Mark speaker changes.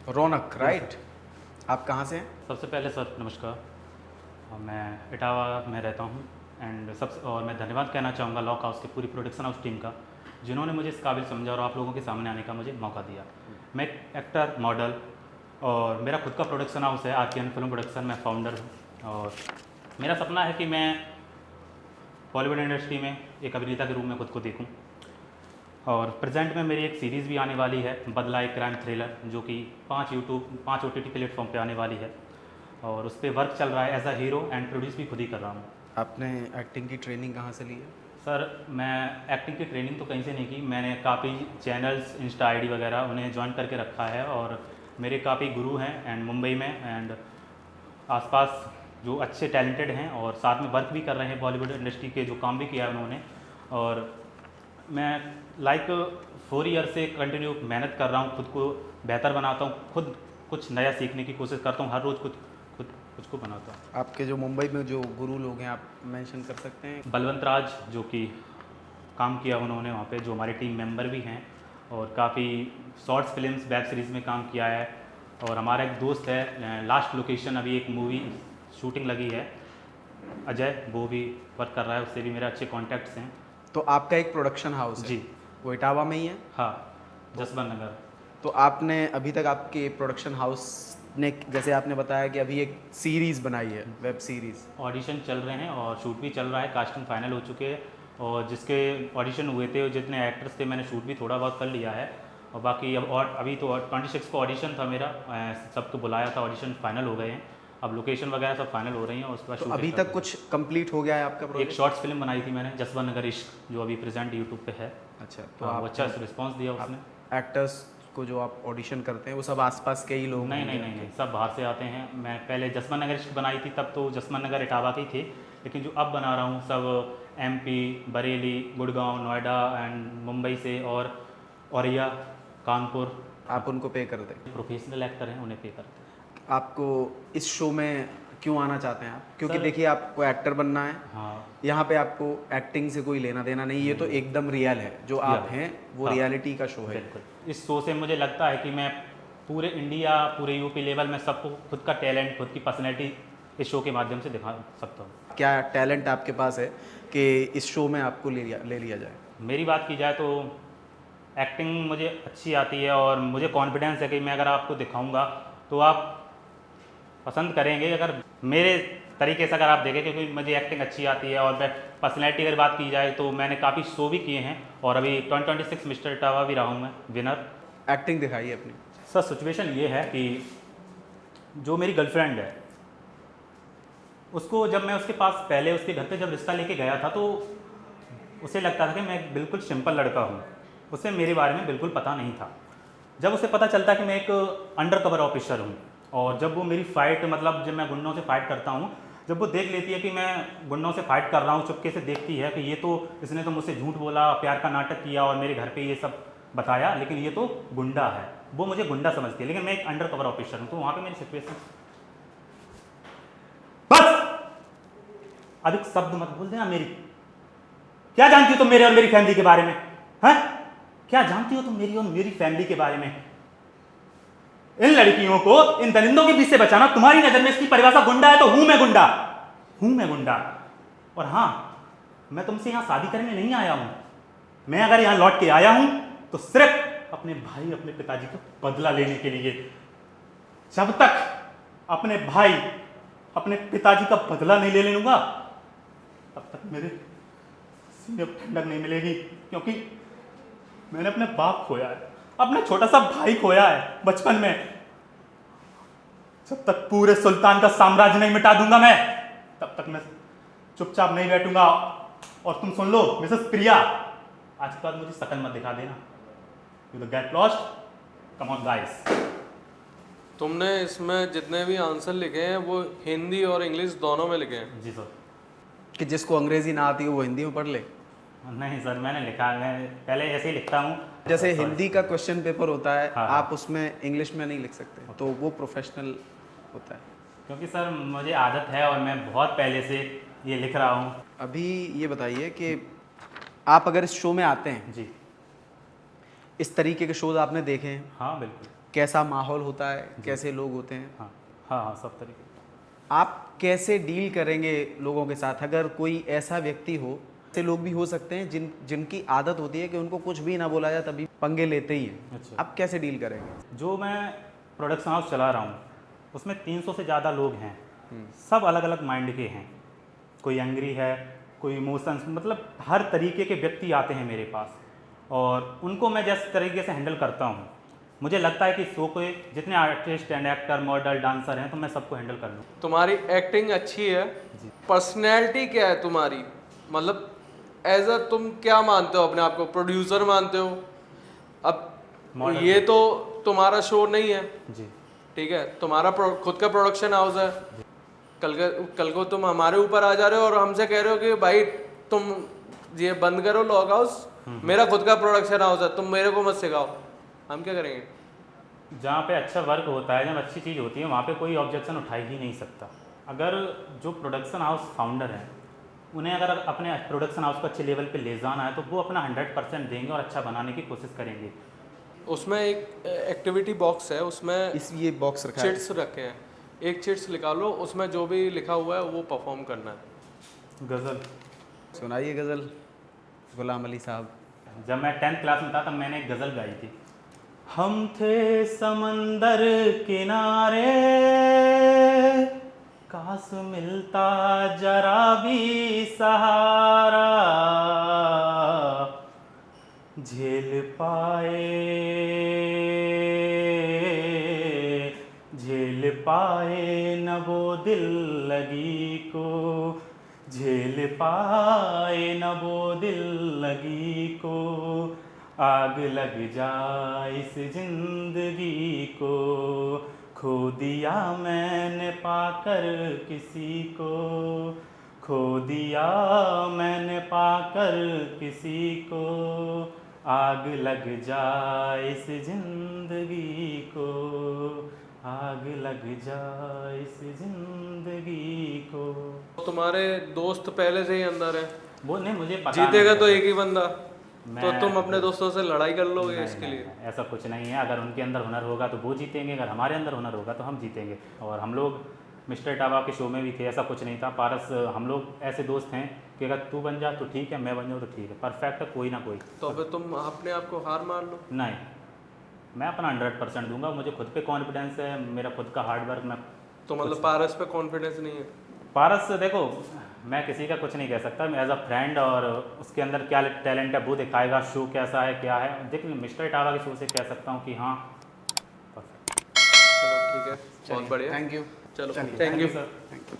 Speaker 1: रौनक, right? आप कहाँ से हैं?
Speaker 2: सबसे पहले सर नमस्कार। मैं इटावा में रहता हूँ और मैं धन्यवाद कहना चाहूँगा लॉक हाउस की पूरी प्रोडक्शन हाउस टीम का, जिन्होंने मुझे इस काबिल समझा और आप लोगों के सामने आने का मुझे मौका दिया। मैं एक एक्टर, मॉडल और मेरा खुद का प्रोडक्शन हाउस है आरकेएन फिल्म प्रोडक्शन, मैं फाउंडर हूँ। और मेरा सपना है कि मैं बॉलीवुड इंडस्ट्री में एक अभिनेता के रूप में खुद को देखूँ। और प्रेजेंट में मेरी एक सीरीज़ भी आने वाली है, बदला, एक क्राइम थ्रिलर, जो कि 5 OTT प्लेटफॉर्म पे आने वाली है और उस पर वर्क चल रहा है। As a hero and produce भी खुद ही कर रहा हूँ।
Speaker 1: आपने एक्टिंग की ट्रेनिंग कहाँ से ली है?
Speaker 2: सर मैं एक्टिंग की ट्रेनिंग तो कहीं से नहीं की, मैंने काफ़ी चैनल्स, इंस्टा आईडी वगैरह उन्हें ज्वाइन करके रखा है और मेरे काफ़ी गुरु हैं एंड मुंबई में एंड आसपास जो अच्छे टैलेंटेड हैं और साथ में वर्क भी कर रहे हैं बॉलीवुड इंडस्ट्री के, जो काम भी किया है उन्होंने। और मैं 4 ईयर से कंटिन्यू मेहनत कर रहा हूँ, खुद को बेहतर बनाता हूँ, खुद कुछ नया सीखने की कोशिश करता हूँ, हर रोज़ खुद को बनाता हूँ।
Speaker 1: आपके जो मुंबई में जो गुरु लोग हैं, आप मेंशन कर सकते हैं?
Speaker 2: बलवंत राज, जो कि काम किया उन्होंने वहाँ पे, जो हमारे टीम मेंबर भी हैं और काफ़ी शॉर्ट्स फिल्म्स, वेब सीरीज़ में काम किया है। और हमारा एक दोस्त है, लास्ट लोकेशन अभी एक मूवी शूटिंग लगी है, अजय, वो भी वर्क कर रहा है, उससे भी मेरे अच्छे कॉन्टैक्ट्स हैं।
Speaker 1: तो आपका एक प्रोडक्शन हाउस है
Speaker 2: जी,
Speaker 1: वो इटावा में ही है?
Speaker 2: हाँ, जसवंत नगर।
Speaker 1: तो आपने अभी तक आपके प्रोडक्शन हाउस ने, जैसे आपने बताया कि अभी एक सीरीज़ बनाई है, वेब सीरीज़,
Speaker 2: ऑडिशन चल रहे हैं और शूट भी चल रहा है, कास्टिंग फाइनल हो चुके हैं और जिसके ऑडिशन हुए थे, जितने एक्टर्स थे, मैंने शूट भी थोड़ा बहुत कर लिया है। और बाकी अब और अभी तो 26 को ऑडिशन था मेरा, सबको बुलाया था, ऑडिशन फाइनल हो गए हैं, अब लोकेशन वगैरह सब फाइनल हो रही हैं और उसके बाद
Speaker 1: तो
Speaker 2: शूटिंग
Speaker 1: अभी तक कुछ कंप्लीट हो गया है आपका
Speaker 2: एक
Speaker 1: प्रोजेक्ट?
Speaker 2: शॉर्ट्स फिल्म बनाई थी मैंने, जसवंत नगर इश्क, जो अभी प्रेजेंट यूट्यूब पे है।
Speaker 1: अच्छा,
Speaker 2: तो
Speaker 1: तो
Speaker 2: वो
Speaker 1: आप
Speaker 2: अच्छा रिस्पॉन्स दिया उसने।
Speaker 1: एक्टर्स को जो आप ऑडिशन करते हैं वो सब आसपास के ही लोग
Speaker 2: नहीं
Speaker 1: होंगे?
Speaker 2: नहीं नहीं नहीं, सब बाहर से आते हैं। मैं पहले जसवंत नगर इश्क बनाई थी, तब तो जसवंत नगर इटावा के ही थे, लेकिन जो अब बना रहा हूँ सब MP, बरेली, गुड़गांव, नोएडा एंड मुंबई से और औरैया, कानपुर।
Speaker 1: आप उनको पे कर दें?
Speaker 2: प्रोफेशनल एक्टर हैं, उन्हें पे करते हैं।
Speaker 1: आपको इस शो में क्यों आना चाहते हैं आप? क्योंकि
Speaker 2: सर,
Speaker 1: देखिए, आपको एक्टर बनना है,
Speaker 2: हाँ,
Speaker 1: यहाँ पे आपको एक्टिंग से कोई लेना देना नहीं, ये तो एकदम रियल है, जो आप
Speaker 2: रियल,
Speaker 1: हैं वो
Speaker 2: हाँ,
Speaker 1: रियलिटी का शो है।
Speaker 2: बिल्कुल। इस शो से मुझे लगता है कि मैं पूरे इंडिया, पूरे यूपी लेवल में सबको खुद का टैलेंट, खुद की पर्सनैलिटी इस शो के माध्यम से दिखा सकता हूँ।
Speaker 1: क्या टैलेंट आपके पास है कि इस शो में आपको ले लिया जाए?
Speaker 2: मेरी बात की जाए तो एक्टिंग मुझे अच्छी आती है और मुझे कॉन्फिडेंस है कि मैं अगर आपको दिखाऊंगा तो आप पसंद करेंगे। अगर मेरे तरीके से अगर आप देखें, क्योंकि मुझे एक्टिंग अच्छी आती है और मैं पर्सनैलिटी अगर बात की जाए तो मैंने काफ़ी शो भी किए हैं और अभी 2026 मिस्टर इटावा भी रहा हूँ मैं विनर।
Speaker 1: एक्टिंग दिखाइए अपनी।
Speaker 2: सर सिचुएशन ये है कि जो मेरी गर्लफ्रेंड है, उसको जब मैं उसके पास पहले उसके घर पे जब रिश्ता लेके गया था तो उसे लगता था कि मैं बिल्कुल सिंपल लड़का हूँ, उसे मेरे बारे में बिल्कुल पता नहीं था। जब उसे पता चलता कि मैं एक अंडर कवर ऑफिसर हूँ और जब वो मेरी फ़ाइट, मतलब जब मैं गुंडों से फाइट करता हूँ, जब वो देख लेती है कि मैं गुंडों से फाइट कर रहा हूँ, चुपके से देखती है कि ये तो, इसने तो मुझसे झूठ बोला, प्यार का नाटक किया और मेरे घर पे ये सब बताया, लेकिन ये तो गुंडा है, वो मुझे गुंडा समझती है, लेकिन मैं एक अंडर कवर ऑफिसर हूँ। तो वहाँ पे मेरी सिचुएशन, बस अधिक शब्द मत बोल देना। मेरी क्या जानती हो तुम मेरे और मेरी फैमिली के बारे में? हैं? क्या जानती हो तुम मेरी और मेरी फैमिली के बारे में? इन लड़कियों को, इन दरिंदों के बीच से बचाना तुम्हारी नजर में इसकी परिभाषा गुंडा है, तो हूं मैं गुंडा, हूं मैं गुंडा। और हां, मैं तुमसे यहां शादी करने नहीं आया हूं। मैं अगर यहां लौट के आया हूं तो सिर्फ अपने भाई, अपने पिताजी का बदला लेने के लिए। जब तक अपने भाई, अपने पिताजी का बदला नहीं ले लूंगा, तब तक मेरे सीने पर ठंडक नहीं मिलेगी, क्योंकि मैंने अपने बाप खोया है, अपना छोटा सा भाई खोया है बचपन में। जब तक पूरे सुल्तान का साम्राज्य नहीं मिटा दूंगा मैं, तब तक मैं चुपचाप नहीं बैठूंगा। और तुम सुन लो मिसेस प्रिया, आज के बाद मुझे शकल मत दिखा देना। You the get lost, come on guys.
Speaker 3: तुमने इसमें जितने भी आंसर लिखे हैं वो हिंदी और इंग्लिश दोनों में लिखे हैं?
Speaker 2: जी सर।
Speaker 1: कि जिसको अंग्रेजी ना आती हो वो हिंदी में पढ़ ले?
Speaker 2: नहीं सर, मैंने लिखा, मैं पहले ऐसे ही लिखता हूँ।
Speaker 1: जैसे हिंदी का क्वेश्चन पेपर होता है,
Speaker 2: हाँ,
Speaker 1: आप उसमें इंग्लिश में नहीं लिख सकते, तो वो प्रोफेशनल होता है।
Speaker 2: क्योंकि सर मुझे आदत है और मैं बहुत पहले से ये लिख रहा हूँ।
Speaker 1: अभी ये बताइए कि आप अगर इस शो में आते हैं,
Speaker 2: जी
Speaker 1: इस तरीके के शोज आपने देखे हैं
Speaker 2: हाँ, बिल्कुल।
Speaker 1: कैसा माहौल होता है, कैसे लोग होते हैं,
Speaker 2: हाँ हाँ हाँ, सब तरीके।
Speaker 1: आप कैसे डील करेंगे लोगों के साथ? अगर कोई ऐसा व्यक्ति हो, ऐसे लोग भी हो सकते हैं जिनकी आदत होती है कि उनको कुछ भी ना बोला जाए तभी पंगे लेते ही हैं,
Speaker 2: अच्छा।
Speaker 1: आप कैसे डील करेंगे?
Speaker 2: जो मैं प्रोडक्शन हाउस चला रहा हूँ उसमें 300 से ज़्यादा लोग हैं, सब अलग अलग माइंड के हैं। कोई एंग्री है, कोई इमोशंस, मतलब हर तरीके के व्यक्ति आते हैं मेरे पास और उनको मैं जिस तरीके से हैंडल करता हूँ, मुझे लगता है कि शो के जितने artist and actor, model, dancer हैं तो मैं सबको हैंडल कर लूँ।
Speaker 3: तुम्हारी एक्टिंग अच्छी है, पर्सनैलिटी क्या है तुम्हारी, मतलब एज अ तुम क्या मानते हो अपने आप को? प्रोड्यूसर मानते हो? अब
Speaker 2: Model।
Speaker 3: ये तो तुम्हारा शो नहीं है,
Speaker 2: जी
Speaker 3: ठीक है, तुम्हारा खुद का प्रोडक्शन हाउस है। कल को तुम हमारे ऊपर आ जा रहे हो और हमसे कह रहे हो कि भाई तुम ये बंद करो लॉग हाउस, मेरा खुद का प्रोडक्शन हाउस है, तुम मेरे को मत सिखाओ, हम क्या करेंगे?
Speaker 2: जहाँ पे अच्छा वर्क होता है, जब अच्छी चीज़ होती है, वहाँ पे कोई ऑब्जेक्शन उठा ही नहीं सकता। अगर जो प्रोडक्शन हाउस फाउंडर हैं उन्हें अगर अपने प्रोडक्शन हाउस को अच्छे लेवल पे ले जाना है तो वो अपना 100% देंगे और अच्छा बनाने की कोशिश करेंगे।
Speaker 3: उसमें एक एक्टिविटी बॉक्स है, उसमें
Speaker 1: इस ये बॉक्स रखा है,
Speaker 3: चिट्स रखे हैं, एक चिट्स निकालो, उसमें जो भी लिखा हुआ है वो परफॉर्म करना है।
Speaker 2: गज़ल
Speaker 1: सुनाइए गज़ल गुलाम अली साहब।
Speaker 2: जब मैं 10th क्लास में था तब मैंने एक गज़ल गाई थी। हम थे समंदर किनारे, काश मिलता जरा भी सहारा, झेल पाए न वो दिल लगी को, झेल पाए न वो दिल लगी को, आग लग जाए इस जिंदगी को, खो दिया मैंने पाकर किसी को, खो दिया मैंने पाकर किसी को, आग लग जाए इस जिंदगी को, आग लग जाए इस जिंदगी को।
Speaker 3: तुम्हारे दोस्त पहले से ही अंदर है,
Speaker 2: वो नहीं, मुझे पता
Speaker 3: जीतेगा
Speaker 2: नहीं
Speaker 3: तो
Speaker 2: था।
Speaker 3: एक ही बंदा, तो
Speaker 2: मैं-
Speaker 3: तुम अपने दोस्तों से लड़ाई कर लोगे
Speaker 2: नहीं,
Speaker 3: इसके
Speaker 2: नहीं,
Speaker 3: लिए?
Speaker 2: नहीं, ऐसा कुछ नहीं है। अगर उनके अंदर हुनर होगा तो वो जीतेंगे, अगर हमारे अंदर हुनर होगा तो हम जीतेंगे। और हम लोग मिस्टर टावा के शो में भी थे, ऐसा कुछ नहीं था। पारस, हम लोग ऐसे दोस्त हैं कि अगर तू बन जा तो ठीक है, मैं बन जाऊँ तो ठीक है, परफेक्ट है कोई ना कोई।
Speaker 3: तो फिर तुम अपने आप को हार मान लो।
Speaker 2: नहीं, मैं अपना 100% दूंगा, मुझे खुद पे कॉन्फिडेंस है, मेरा खुद का हार्ड वर्क। मैं
Speaker 3: तो मतलब पारस पे कॉन्फिडेंस नहीं है?
Speaker 2: पारस देखो, मैं किसी का कुछ नहीं कह सकता, मैं एज अ फ्रेंड, और उसके अंदर क्या टैलेंट है वो दिखाएगा, शो कैसा है क्या है। लेकिन मिस्टर टावा के शो से कह सकता हूँ कि हाँ परफेक्ट।
Speaker 3: चलो ठीक है, बहुत बढ़िया,
Speaker 1: थैंक यू।
Speaker 3: चलो
Speaker 1: चलिए,
Speaker 3: thank you
Speaker 2: sir.
Speaker 1: Thank you.